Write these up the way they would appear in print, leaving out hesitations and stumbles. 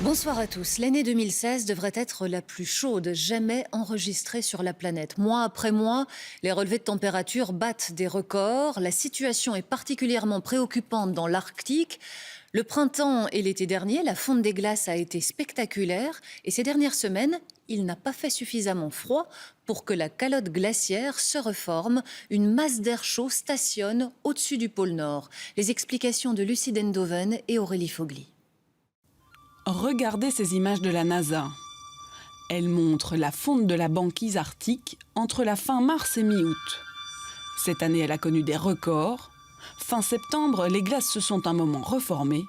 Bonsoir à tous. L'année 2016 devrait être la plus chaude jamais enregistrée sur la planète. Mois après mois, les relevés de température battent des records. La situation est particulièrement préoccupante dans l'Arctique. Le printemps et l'été dernier, la fonte des glaces a été spectaculaire. Et ces dernières semaines, il n'a pas fait suffisamment froid pour que la calotte glaciaire se reforme. Une masse d'air chaud stationne au-dessus du pôle Nord. Les explications de Lucie Dendoven et Aurélie Fogli. Regardez ces images de la NASA. Elles montrent la fonte de la banquise arctique entre la fin mars et mi-août. Cette année, elle a connu des records. Fin septembre, les glaces se sont un moment reformées.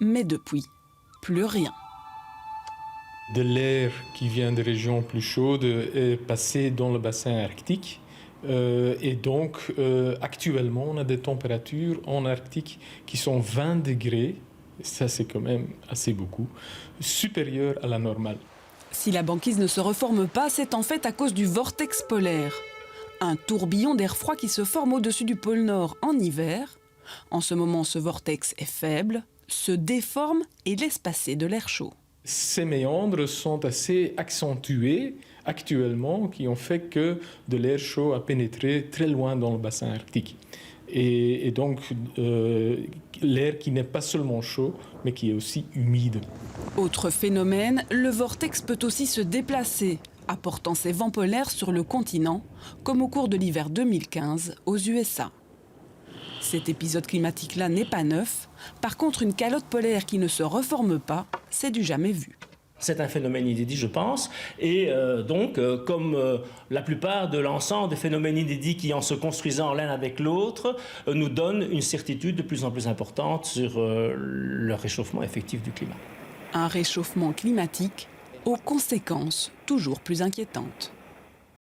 Mais depuis, plus rien. De l'air qui vient des régions plus chaudes est passé dans le bassin arctique. Et donc, actuellement, on a des températures en Arctique qui sont 20 degrés. Ça, c'est quand même assez beaucoup, supérieur à la normale. Si la banquise ne se reforme pas, c'est en fait à cause du vortex polaire. Un tourbillon d'air froid qui se forme au-dessus du pôle Nord en hiver. En ce moment, ce vortex est faible, se déforme et laisse passer de l'air chaud. Ces méandres sont assez accentués actuellement, qui ont fait que de l'air chaud a pénétré très loin dans le bassin arctique. Et donc, l'air qui n'est pas seulement chaud, mais qui est aussi humide. Autre phénomène, le vortex peut aussi se déplacer, apportant ses vents polaires sur le continent, comme au cours de l'hiver 2015 aux USA. Cet épisode climatique-là n'est pas neuf. Par contre, une calotte polaire qui ne se reforme pas, c'est du jamais vu. C'est un phénomène inédit, je pense, et comme la plupart de l'ensemble des phénomènes inédits qui, en se construisant l'un avec l'autre, nous donnent une certitude de plus en plus importante sur le réchauffement effectif du climat. Un réchauffement climatique aux conséquences toujours plus inquiétantes.